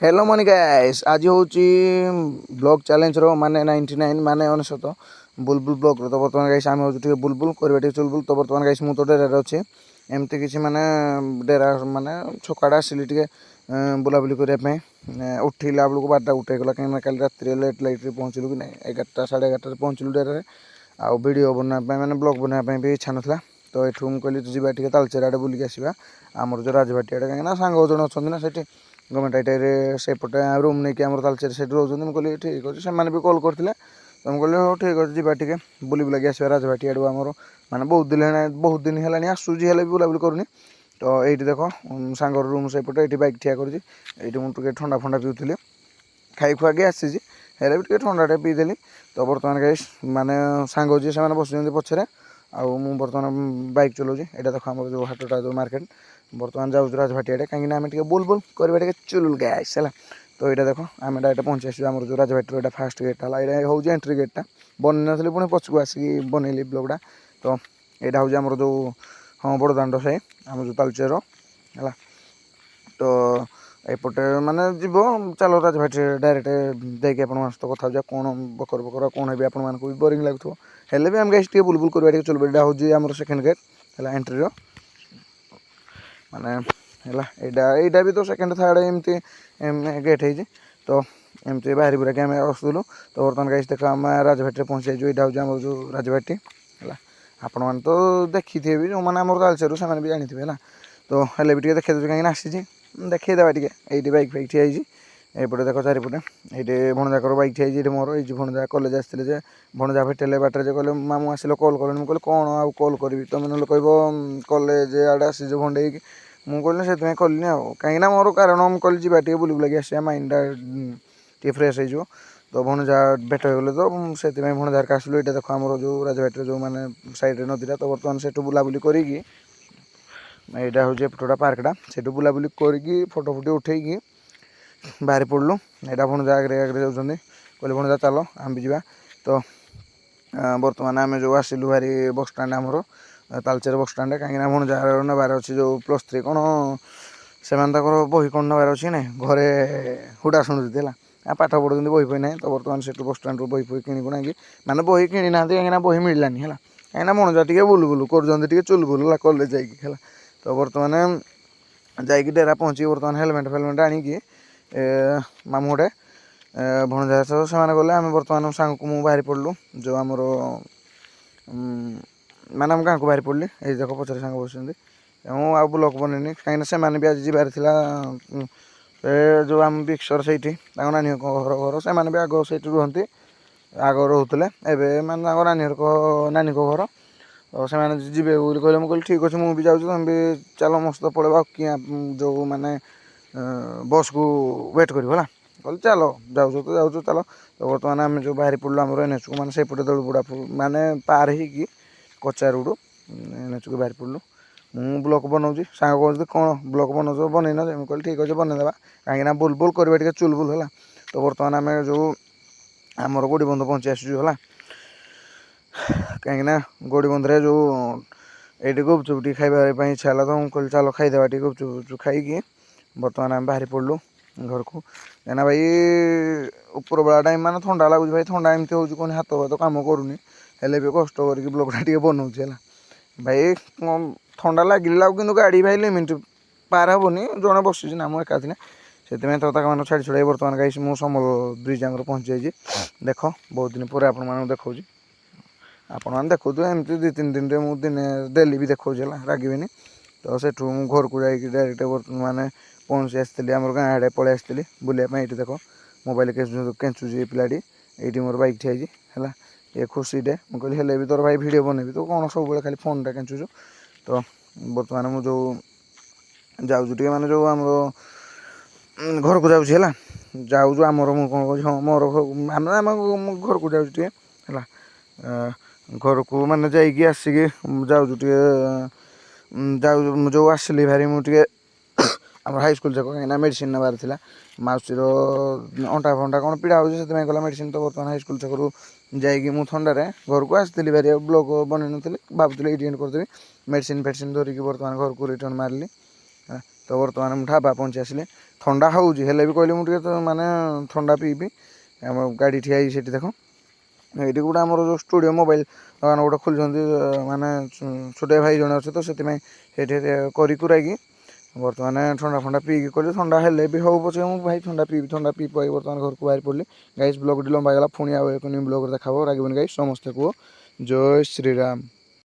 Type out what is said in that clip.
Hello money guys आज हूँ blog challenge रो माने 99 माने 99 बुलबुल ब्लॉग रो तो बर्तमान गाइस आम हूँ बुलबुल करवा चुलबुल तो बर्तमान गाइस मु तो डेरा अच्छे एमती किसी माने डेरा माने छकाड़ा आसिली टे बुलाबुली करने उठला बेलू 12टा उठेगला कहीं कल रात लेट लाइट पहुँचलु कि ना 11टा 11:30 पहुँचलु डेरा आउ वीडियो बनाने मैंने ब्लॉग बनाने भी इच्छा नाला तो ये मुझे कहली जा तालचेर आड़े बुलिक आसवा आमर जो राजभाटी आड़े कहीं सांग जन अच्छा ना से गवर्नमेंट आईटी सेपटे रूम नहीं कि तालचेर से रोज मुझे ठीक अच्छे से भी कल करते तो मुझे कहली हाँ ठीक अच्छे जावा बुली बुलाक आसवा राजभाटी आड़ू आमर माने बहुत दिन है आसूसी भी बुलाबुली करूनी तो ये देख सांगर रूम सेपटे ये बैक ठिया कर मुझे ठंडा फंडा पीऊली खाई खुआक आसी हेल्ले भी ठंडाटे पीदेली तो बर्तमान गाइस माने सांग जी से बस पछरे आउ मु बर्तमान बाइक चलाऊँ यहाँ देख आम जो हाटटा जो मार्केट बर्तमान जाऊँ राजभाटी आड़े कहीं आम बुल बुल करवा चुलुल गैस है तो यहाँ देख आम डायरेक्ट पहुँची आस आम जो राजभाटी यहाँ फास्ट गेट है हूँ एंट्री गेटा बन नी पुणी पचक आसिक बनैली ब्लॉगटा तो यहाँ हूँ आम जो हाँ बड़दाण्ड से आम जो तालचेर है तो एपटे माने जीव चलो राजभाटी डायरेक्ट देखिए आप कथा हो कौन बकर बकर कौन है आपको भी बोरिंग लगुव हेल्ले भी आम गाइस टे बुलबुल करवा चलो यहाँ हूँ आम सेकेंड गेट है एंट्री माने यहाँ भी तो सेकेंड थर्ड एमती गेट है तो एमती बाहरी बुरा आम आसुलु तो बर्तमान गाइस देख आम राजभाटी पहुँची जाइए यहाँ हूँ आम जो राजभाटी है आपण मैंने तो देखी थे भी जो मैंने आम तालचेर से भी जानी है तो हेल्ले भी देखा कहीं आसी देखा टे ये बैक फैक ठिया एपटे देख चारिपटे ये भणजाकर बैक ठिया मोर ये भणजा कलेज आसते भणजा भेटेले बाटर जे कहले मामू आसिल कल कले मुझे कौन आउ कल करी तुम ना कह कलेज आड़े आसी भंडे मुझे कहली से कली कहीं मोर कारण मुझे कहली जावा टे बुली बुलाक आसा माइंडा टे फ्रेश हो तो भणजा भेट हो गले तो से भणजार का आसलु ये देख आम जो राजभाटी जो मैंने सैड्रे नदीटा तो बर्तमान से बुलाबुली करी यहाँ हूँ एपटा पार्कटा से बुलाबुली करी फोटो फुटो उठेकी बाहर पड़लु यहाँ भणजा आगे आगे जाऊँच कहले भणजा चलो आम भी जा तो बर्तमान आम जो आसलु भारी बस स्टाण्ड आमर तालचेर बस स्टाण्ड कहीं भणजार नबार अच्छे जो +3 कौन से बही कौन नबार अच्छी ना घरे हुडा शुणुती है पाठ पढ़ुं बही फी ना तो बर्तमान से बस स्टाण्ड बही फी किणुना कि मैंने बही कि ना कहीं बही मिलानी है कहीं भणजा टे बुलु बुलु कर चुलबुल कलेज जाइए तो बर्तमान जाइए डेरा पहुँची बर्तमान हेलमेट फेलमेट आणिकी मामू गोटे भणजा से गले आम बर्तमान सांग को मुझे बाहरी पड़लु जो आमर मैंने आम गाँव को बाहरी पड़ी ये देख पचारे सांग बस आ ब्लॉग बनैनी कहीं से भी आज जबार जो आम बिक्सर से नानी घर घर से भी आग से रुहति आग रोते एवं माने नानी घर तो से जी कहले मुझे ठीक अच्छे मुझे जाऊँ तुम भी चल मस्त पड़े कि जो मैंने बस को वेट कर कहल चलो जाऊँ तो जाऊँ चलो तो बर्तमान आम जो बाहरी पड़लु आम एनएच को मैंने सेपटे दलुबुड़ा माने पार हो कचा रोड एनएच को बाहरी पड़लु मुझे ब्लॉग बनाऊँ सांग कहते कौन ब्लॉग बनाऊ बनईन मुझे कहली ठीक अच्छे बनईदेवा कहीं बुलबुल करवा चुलबुल है तो बर्तमान आम जो आमर गोड़ी बंध पहुँची आसू है कहीं गोड़ी बंधे जो ये गुपचुप टी खाइबा इच्छा है तो मुझे चलो खाईदेवा गुपचुप गुपचुप खाई बर्तमान आम बाहरी पड़लु घर को कहीं भाई ऊपर बेला टाइम मैंने थंडा लगुच भाई थंडा एमती हो कौन हाथ भात कम करूनी हेल्ले भी कष्ट करके ब्लॉगटा टे बनाऊँ है भाई थंडा लगे कि गाड़ी भाई लिमिट पार हेनी जड़े बसी ना मुझे एका से तो मैंने छाड़ी छुड़ा बर्तमान गाइस मुझे समल ब्रिज आगे पहुँची जाइए देख बहुत दिन पर आप देखा आपण मैंने देखु एमती 2-3 दिन में मुझे दिन डेली भी देखा रागिनी तो से घर को जाकि डायरेक्ट माने पहुँची आसती आम गाँ आड़े पलि आसती बुलाप ये देख मोबाइल केचुची पिलाटी ये मोर बैक ठिया है ये खुशी दे मुझे कहली हेल्ले भी तोर भाई भिड बनैबी तो कौन सब खाली फोनटा केचुचु तो बर्तमान मुझे जाऊँ टे माने जो आम घर को जाऊँ है जाऊँ आमर मुझे कौन कह हाँ मोर आम घर को जाऊँ टे है घर को माने जाइए आसिक जाऊँ टे जाऊँ जो आसली भारी मुझे आम हाईस्कल जाक कहीं मेडिसिन नबार था मौसीर अंटा फंटा कौन पीड़ा हो गला मेडिसिन तो बर्तमान हाईस्कल छकू जाइए मुझे थंडार घर को आसती भारी ब्लॉग बनई नी भावुली ये एंड करदेवी मेडिसिन फेडिसिन धरिकी बर्तमान घर को रिटर्न मारिली ତ ବର୍ତ୍ତମାନ ମୁଁ ଢାବା ପହଞ୍ଚି ଆସିଲି। ଥଣ୍ଡା ହେଉଛି ହେଲେ ବି କହିଲି ମୁଁ ଟିକେ ତ ମାନେ ଥଣ୍ଡା ପିଇବି। ଆମ ଗାଡ଼ି ଠିଆ ହେଇଛି ସେଠି ଦେଖ। ଏଇଠି ଗୋଟେ ଆମର ଯେଉଁ ଷ୍ଟୁଡ଼ିଓ ମୋବାଇଲ ଦୋକାନ ଗୋଟେ ଖୋଲିଛନ୍ତି ମାନେ ଛୋଟିଆ ଭାଇ ଜଣେ ଅଛି ତ ସେଥିପାଇଁ ସେଇଠି କରି କୁରାକି ବର୍ତ୍ତମାନ ଥଣ୍ଡା ଫଣ୍ଡା ପିଇକି କହିଲି ଥଣ୍ଡା ହେଲେ ବି ହଉ ପଛେ ମୁଁ ଭାଇ ଥଣ୍ଡା ପିଇବି। ଥଣ୍ଡା ପିଇ ବର୍ତ୍ତମାନ ଘରକୁ ବାହାରି ପଡ଼ିଲି। ଗାଇସ୍ ବ୍ଲଗ୍ଟି ଲମ୍ବା ହେଇଗଲା, ପୁଣି ଆଉ ଏକ ନ୍ୟୁ ବ୍ଲଗ୍ରେ ଦେଖା ହେବ। ରାଗିବନି ଗାଇସ୍, ସମସ୍ତେ କୁହ ଜୟ ଶ୍ରୀରାମ।